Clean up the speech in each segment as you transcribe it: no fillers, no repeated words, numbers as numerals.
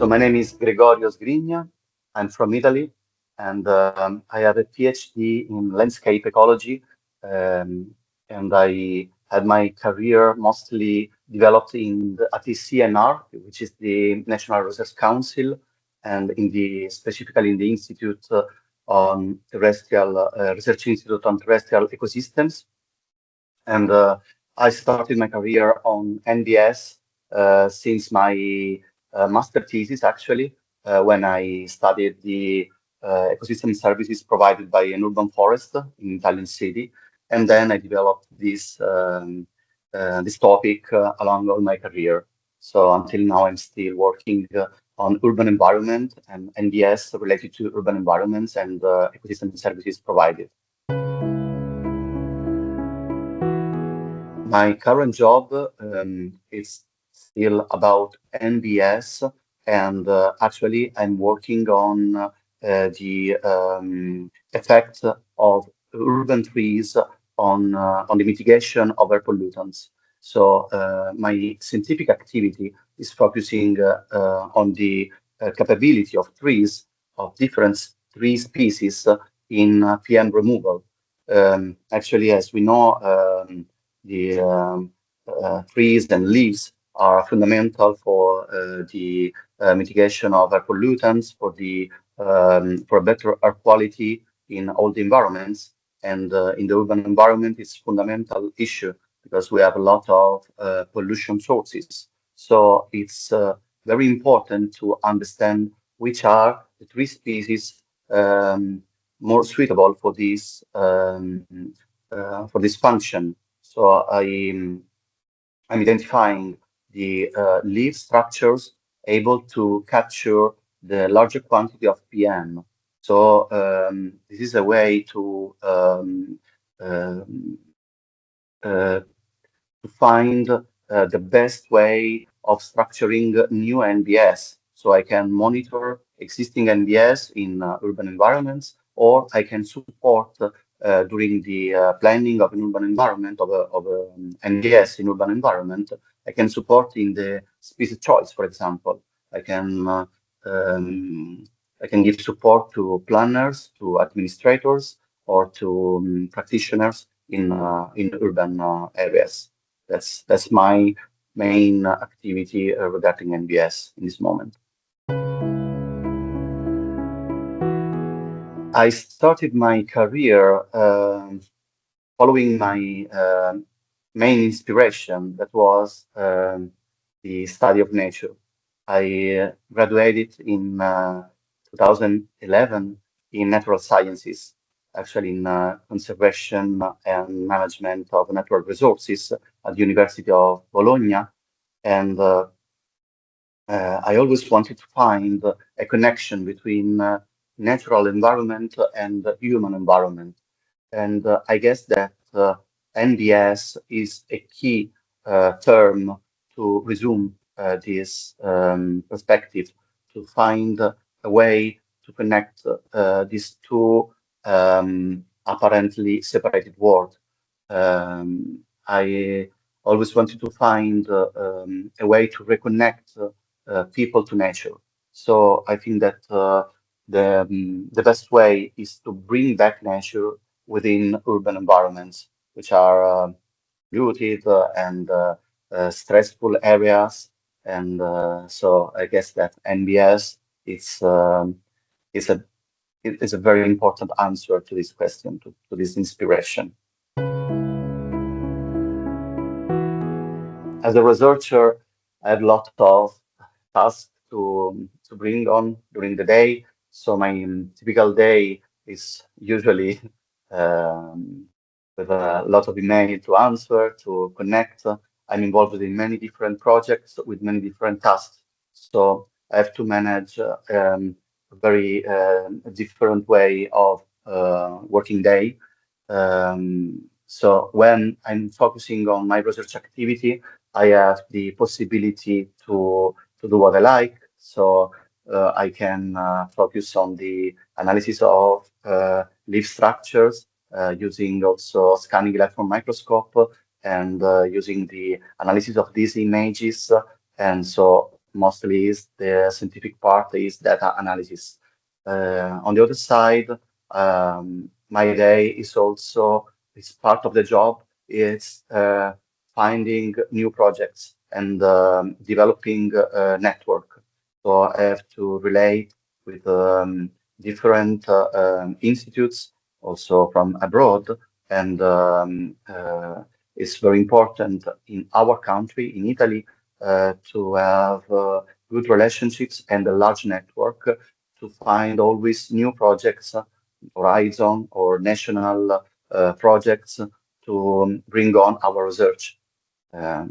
my name is Gregorio Sgrigna. I'm from Italy, and I have a PhD in landscape ecology. Um, and I had my career mostly developed at the CNR, which is the National Research Council, and specifically in the Institute on Terrestrial Research Institute on Terrestrial Ecosystems. And I started my career on NBS since my master thesis, actually, when I studied the ecosystem services provided by an urban forest in Italian city. And then I developed this topic along all my career. So until now, I'm still working on urban environment and NBS related to urban environments and ecosystem services provided. My current job is still about NBS, and actually, I'm working on the effect of urban trees on the mitigation of air pollutants. So my scientific activity is focusing on the capability of trees of different tree species in PM removal. Actually, as we know. The trees and leaves are fundamental for the mitigation of air pollutants, for better air quality in all the environments. And in the urban environment, it's a fundamental issue because we have a lot of pollution sources. So it's very important to understand which are the tree species more suitable for this function. So I'm identifying the leaf structures able to capture the larger quantity of PM. So this is a way to find the best way of structuring new NBS. So I can monitor existing NBS in urban environments, or I can support during the planning of an urban environment, of NBS in urban environment. I can support in the species choice, for example. I can give support to planners, to administrators, or to practitioners in urban areas. That's my main activity regarding NBS in this moment. I started my career following my main inspiration, that was the study of nature. I graduated in 2011 in natural sciences, actually in conservation and management of natural resources at the University of Bologna. And I always wanted to find a connection between natural environment and human environment. And I guess that NBS is a key term to resume this perspective, to find a way to connect these two apparently separated worlds. I always wanted to find a way to reconnect people to nature. So I think that the best way is to bring back nature within urban environments, which are polluted and stressful areas. And so I guess that NBS is a very important answer to this question, to this inspiration. As a researcher, I have a lot of tasks to bring on during the day. So my typical day is usually with a lot of email to answer, to connect. I'm involved in many different projects with many different tasks. So I have to manage a very different way of working day. So when I'm focusing on my research activity, I have the possibility to do what I like. So I can focus on the analysis of leaf structures using also scanning electron microscope and using the analysis of these images. And so mostly is the scientific part is data analysis. On the other side, my day is also it's part of the job. It's finding new projects and developing a network. So I have to relate with different institutes, also from abroad, and it's very important in our country, in Italy, to have good relationships and a large network to find always new projects, horizon or national projects to bring on our research.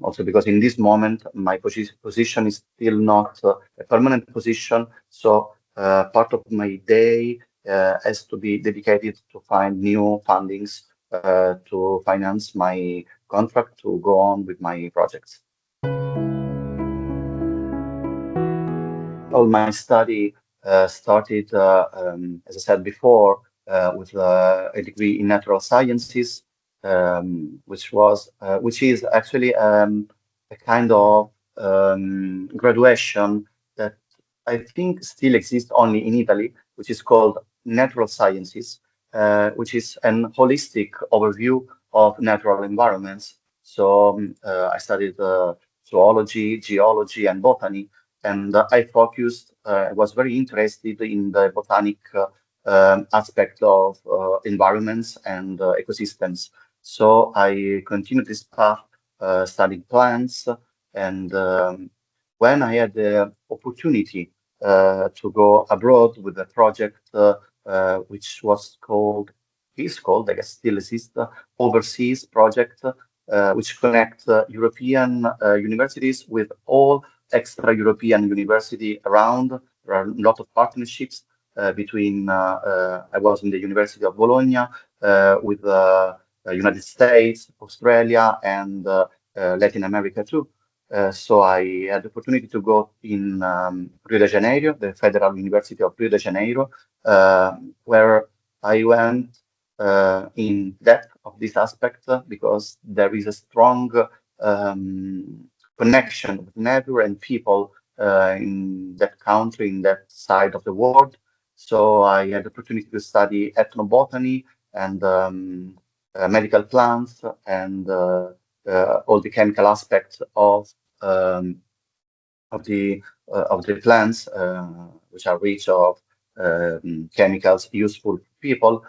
Also because in this moment my position is still not a permanent position, so part of my day has to be dedicated to find new fundings to finance my contract to go on with my projects. All my study started, as I said before, with a degree in natural sciences, which is actually a kind of graduation that I think still exists only in Italy, which is called natural sciences, which is an holistic overview of natural environments. So I studied zoology, geology, and botany, and I focused, was very interested in the botanic aspect of environments and ecosystems. So I continued this path, studying plants, and when I had the opportunity to go abroad with a project which was called, is called, I guess still exists, overseas project, which connect European universities with all extra-European university around. There are a lot of partnerships between, I was in the University of Bologna with the United States, Australia, and Latin America too. So I had the opportunity to go in Rio de Janeiro, the Federal University of Rio de Janeiro, where I went in depth of this aspect because there is a strong connection with nature and people in that country, in that side of the world. So I had the opportunity to study ethnobotany and medical plants and all the chemical aspects um, of the plants, which are rich of chemicals useful for people.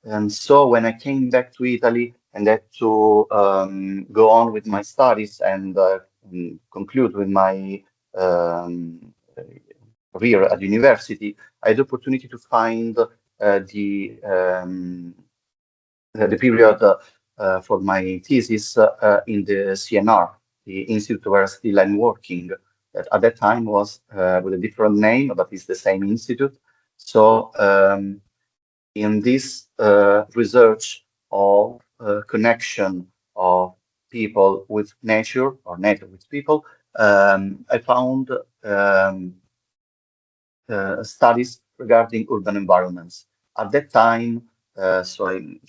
And so when I came back to Italy and had to go on with my studies and conclude with my um, career at university, I had the opportunity to find the period for my thesis in the CNR, the institute where still I'm working. That at that time was with a different name, but it's the same institute. So in this research of connection of people with nature or nature with people, I found studies regarding urban environments. At that time, so I'm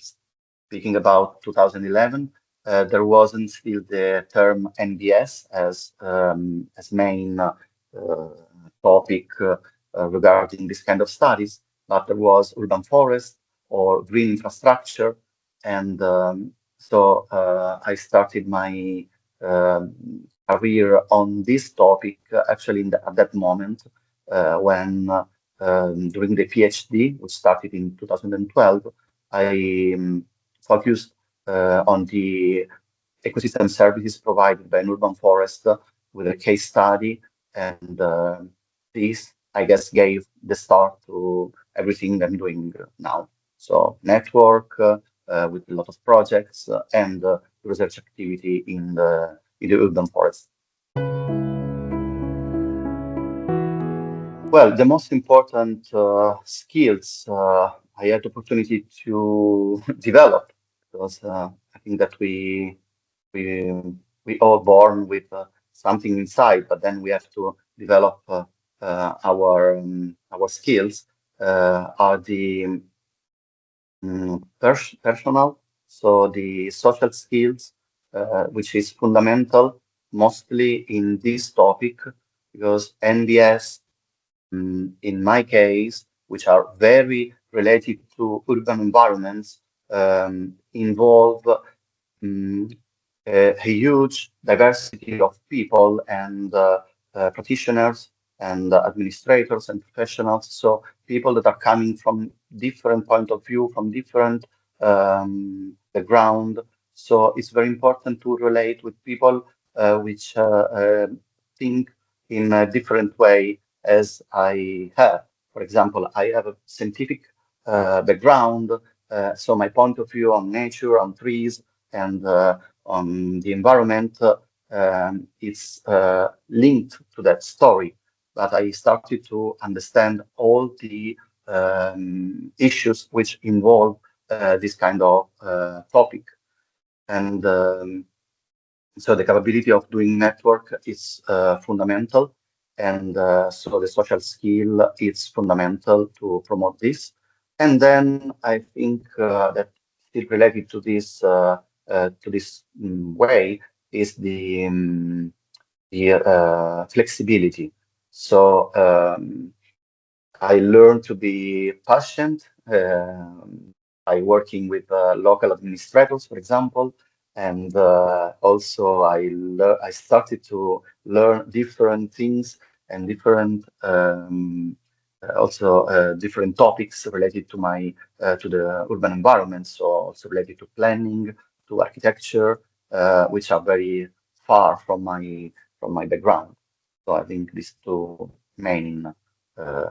speaking about 2011, there wasn't still the term NBS as main topic regarding this kind of studies, but there was urban forest or green infrastructure, and so I started my career on this topic actually at that moment when during the PhD, which started in 2012, I focused on the ecosystem services provided by an urban forest with a case study, and this, I guess, gave the start to everything I'm doing now. So network with a lot of projects and research activity in the urban forest. Well, the most important skills I had the opportunity to develop because I think that we we all born with something inside, but then we have to develop our skills are the personal, so the social skills, which is fundamental mostly in this topic because NBS, in my case, which are very related to urban environments, involve mm, a huge diversity of people and practitioners and administrators and professionals. So people that are coming from different point of view, from different background. So it's very important to relate with people which think in a different way as I have. For example, I have a scientific background, so my point of view on nature, on trees, and on the environment is linked to that story. But I started to understand all the issues which involve this kind of topic. And so the capability of doing network is fundamental. And so the social skill is fundamental to promote this. And then I think that still related to this way is the flexibility. So I learned to be patient by working with local administrators, for example, and also I started to learn different things and different also different topics related to the urban environment, so also related to planning, to architecture, which are very far from my background. So I think these two main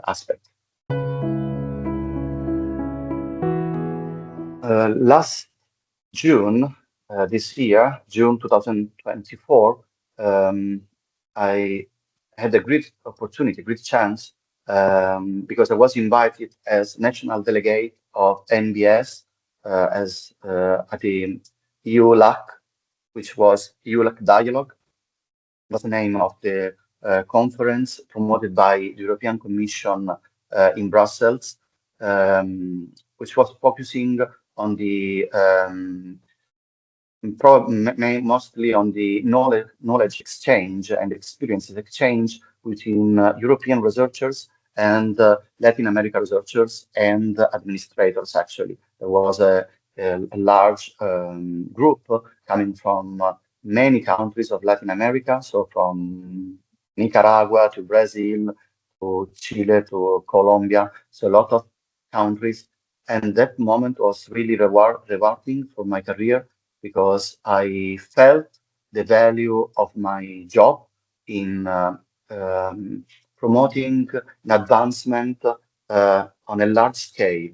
aspects. Last June, this year, June 2024, um, I had a great opportunity, great chance, because I was invited as national delegate of NBS as at the EU-LAC, which was EU-LAC Dialogue, was the name of the conference promoted by the European Commission in Brussels, which was focusing on the mostly on the knowledge exchange and experiences exchange between European researchers and Latin America researchers and administrators. Actually, there was a large group coming from many countries of Latin America, so from Nicaragua to Brazil to Chile to Colombia, so a lot of countries. And that moment was really rewarding for my career because I felt the value of my job in promoting an advancement on a large scale.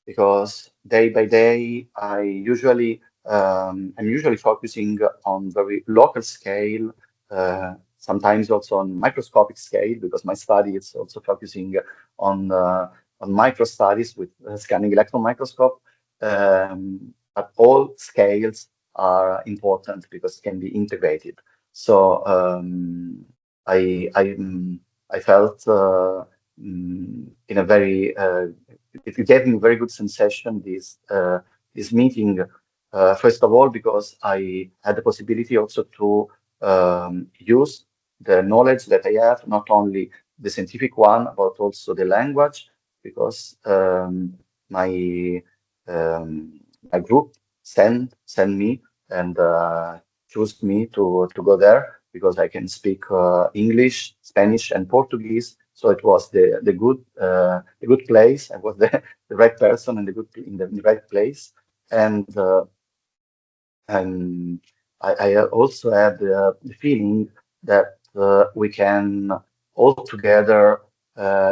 Because day by day, I'm usually focusing on very local scale, sometimes also on microscopic scale, because my study is also focusing on uh, on micro studies with scanning electron microscope. But all scales are important because can be integrated. So I I mm, I felt in a very it gave me a very good sensation this meeting. First of all, because I had the possibility also to use the knowledge that I have, not only the scientific one, but also the language, because my my group send me and choose me to go there because I can speak English, Spanish, and Portuguese. So it was the good place. I was the right person and in the right place, and and I also had the feeling that we can all together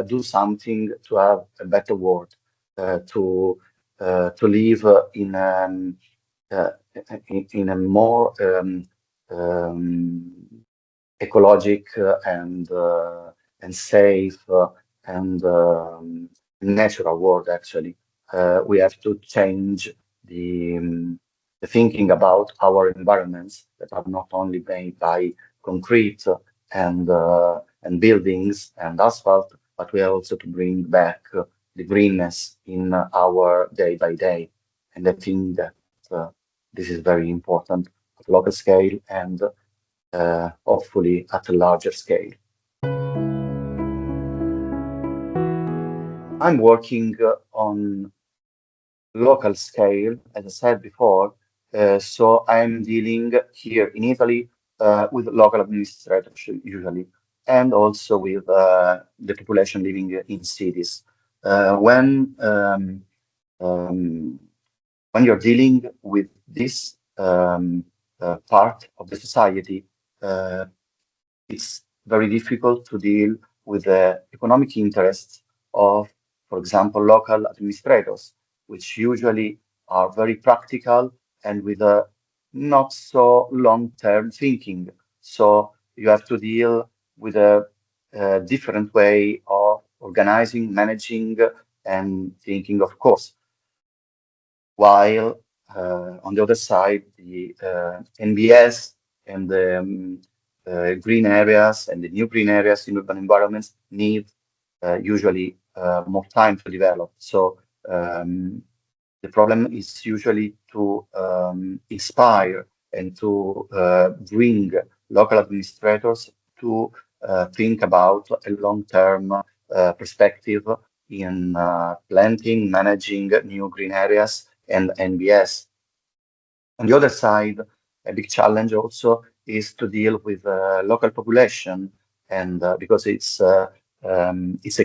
do something to have a better world, to live uh, in a more um, ecologic and safe and natural world. Actually, we have to change the thinking about our environments that are not only made by concrete and buildings and asphalt, but we have also to bring back the greenness in our day by day. And I think that this is very important at local scale and hopefully at a larger scale. I'm working on local scale, as I said before. So I'm dealing here in Italy with local administrators usually, and also with the population living in cities. Um, when you're dealing with this part of the society, uh, it's very difficult to deal with the economic interests of, for example, local administrators, which usually are very practical and with a not so long-term thinking. So you have to deal with a different way of organizing, managing, and thinking, of course, while on the other side, the NBS and the green areas and the new green areas in urban environments need usually more time to develop. So the problem is usually to inspire and to bring local administrators to think about a long-term perspective in planting, managing new green areas and NBS. On the other side, a big challenge also is to deal with local population, and because it's a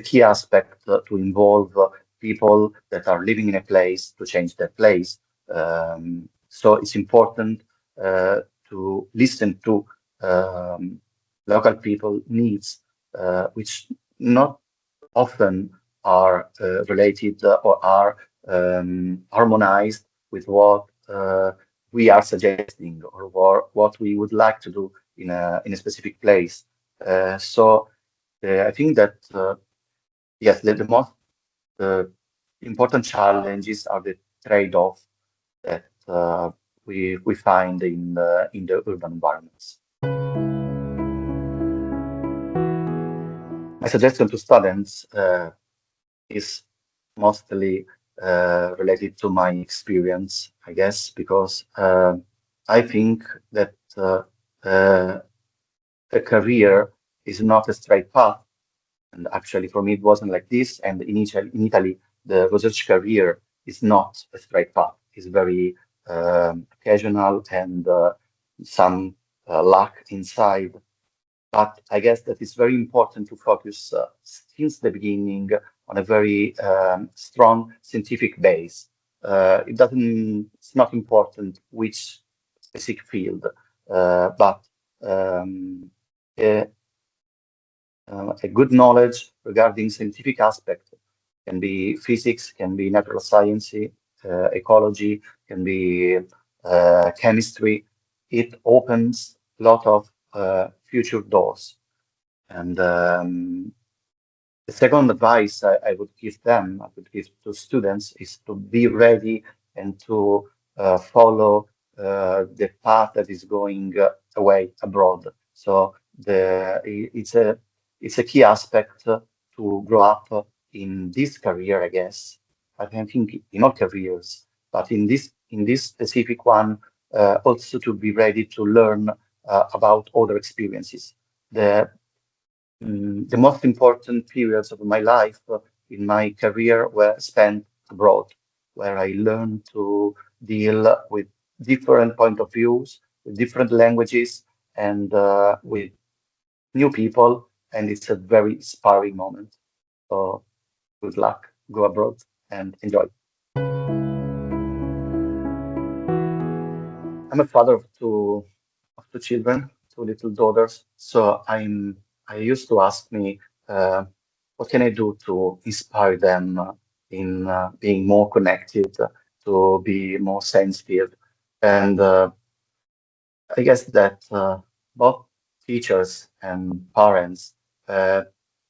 key aspect to involve people that are living in a place to change their place. So it's important to listen to um, local people needs, which not often are related or are harmonized with what we are suggesting or what we would like to do in a specific place. So I think that yes, the most uh, important challenges are the trade-off that we find in the urban environments. My suggestion to students is mostly related to my experience, I guess, because I think that a career is not a straight path. And actually, for me, it wasn't like this. And in Italy, the research career is not a straight path. It's very occasional and some luck inside. But I guess that it's very important to focus since the beginning on a very strong scientific base. It's not important which specific field, but um, a, a good knowledge regarding scientific aspect can be physics, can be natural science, ecology, can be chemistry. It opens a lot of future doors. And the second advice I would give them, I would give to students, is to be ready and to follow the path that is going away abroad. So it's a key aspect to grow up in this career, I guess. I think in all careers, but in this specific one, also to be ready to learn about other experiences. The the most important periods of my life in my career were spent abroad, where I learned to deal with different point of views, with different languages, and with new people. And it's a very inspiring moment. So good luck, go abroad and enjoy. I'm a father of two children, two little daughters. So I used to ask me, what can I do to inspire them in being more connected, to be more sensitive, and I guess that both teachers and parents uh,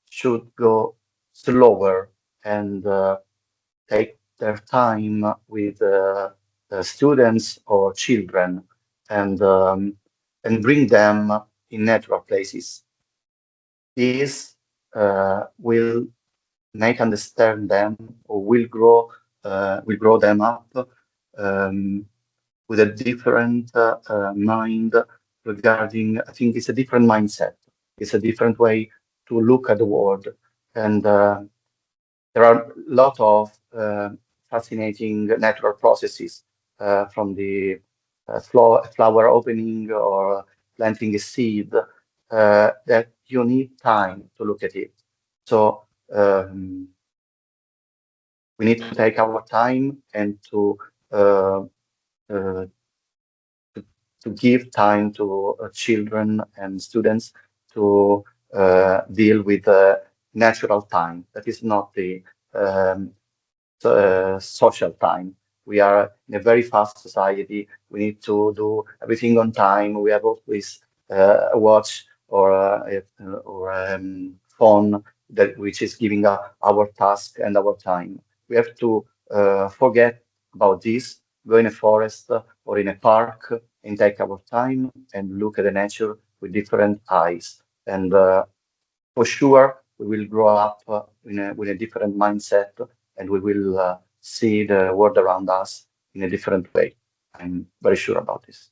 should go slower and take their time with students or children and bring them in natural places. This will make understand them or will grow them up um, with a different mind regarding. I think it's a different mindset. It's a different way to look at the world, and There are a lot of fascinating natural processes from the flower opening or planting a seed that you need time to look at it. So we need to take our time and uh, uh, to, to give time to children and students to deal with natural time. That is not the um, social time. We are in a very fast society. We need to do everything on time. We have always a watch or phone that which is giving our task and our time. We have to forget about this, go in a forest or in a park and take our time and look at the nature with different eyes. And for sure, we will grow up with a different mindset and we will see the world around us in a different way. I'm very sure about this.